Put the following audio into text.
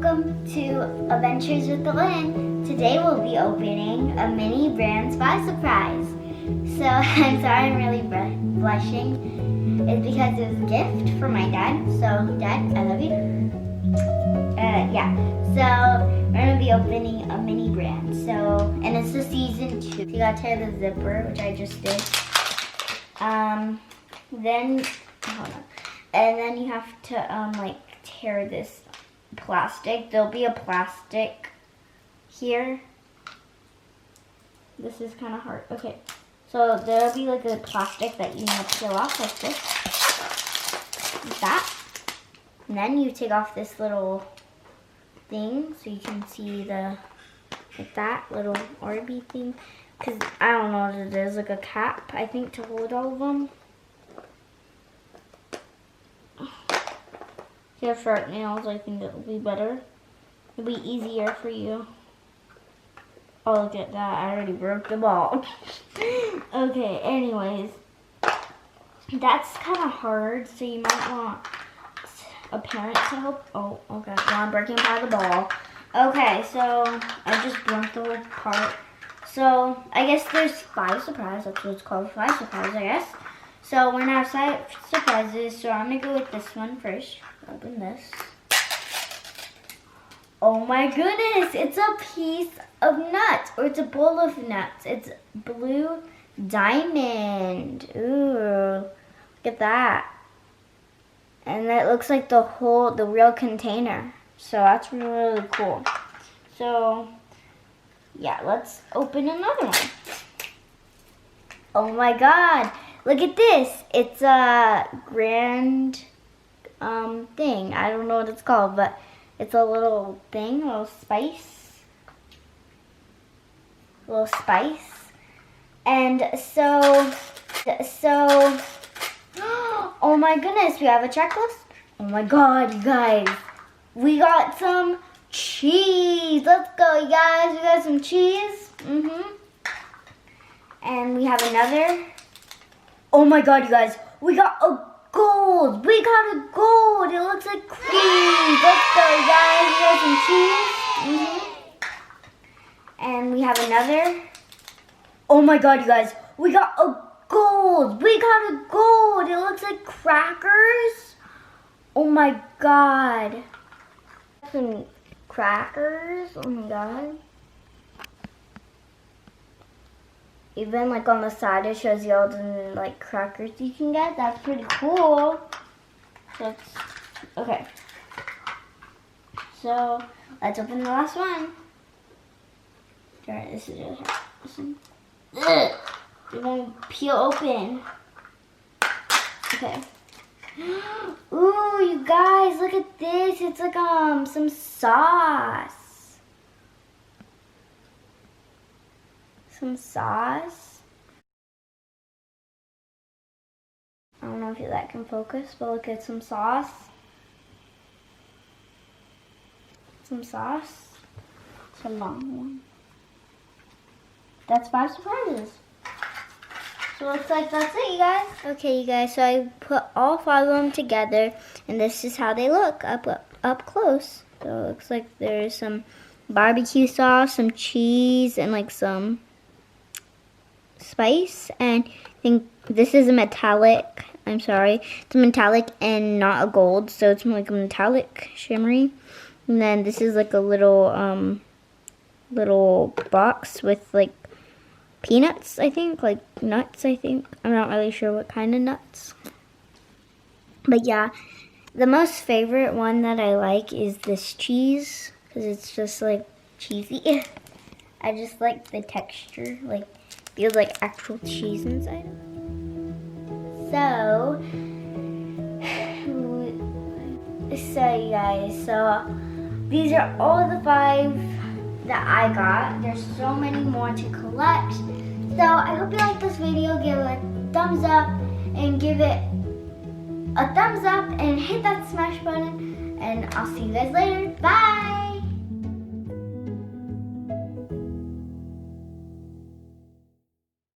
welcome to Adventures with Lynn. Today we'll be opening a mini brand spy surprise. So I'm sorry I'm really blushing. It's because it was a gift from my dad. So Dad, I love you. So we're gonna be opening a mini brand. So, and it's the season 2. You gotta tear the zipper, which I just did. Then, hold on. And then you have to tear this plastic. There'll be a plastic here. This is kind of hard. Okay, so there'll be like a plastic that you need to peel off like this, like that. And then you take off this little thing so you can see the like that little Orby thing. Cause I don't know what it is, like a cap I think to hold all of them. If you have sharp nails, I think it'll be better. It'll be easier for you. Oh, look at that. I already broke the ball. Okay, anyways. That's kind of hard, so you might want a parent to help. Oh, okay. Well, I'm breaking by the ball. Okay, so I just broke the whole part. So, I guess there's 5 surprises. That's what it's called, 5 surprises, I guess. So, we're gonna have 5 surprises. So, I'm gonna go with this one first. Open this. Oh my goodness, it's a piece of nuts, or it's a bowl of nuts. It's blue diamond. Ooh, look at that. And that looks like the real container. So that's really, really cool. So, yeah, let's open another one. Oh my God, look at this. It's a grand thing. I don't know what it's called, but it's a little thing, a little spice. And so, oh my goodness, we have a checklist. Oh my God, you guys, we got some cheese. Let's go, you guys. We got some cheese. And we have another. Oh my God, you guys, we got a gold. We got a gold. It looks like cream. Let's go, guys. We got some cheese. And we have another. Oh my God, you guys, we got a gold. We got a gold. It looks like crackers. Oh my God. Some crackers. Oh my God. Even like on the side it shows you all the like crackers you can get. That's pretty cool. So okay. So let's open the last one. Alright, this is it. It won't peel open. Okay. Ooh, you guys, look at this. It's like some sauce. Some sauce. I don't know if that can focus, but look at some sauce. Some sauce. It's a long one. That's 5 surprises. So it looks like that's it, you guys. Okay, you guys, so I put all 5 of them together, and this is how they look up close. So it looks like there's some barbecue sauce, some cheese, and like some spice. And I think this is a metallic. I'm sorry, it's a metallic and not a gold, so it's more like a metallic shimmery. And then this is like a little little box with like peanuts, I think, like nuts, I think. I'm not really sure what kind of nuts. But yeah, the most favorite one that I like is this cheese, because it's just like cheesy. I just like the texture, like feels like actual cheese inside. So you guys, so these are all the 5 that I got. There's so many more to collect. So I hope you liked this video. Give it a thumbs up and give it a thumbs up and hit that smash button. And I'll see you guys later. Bye!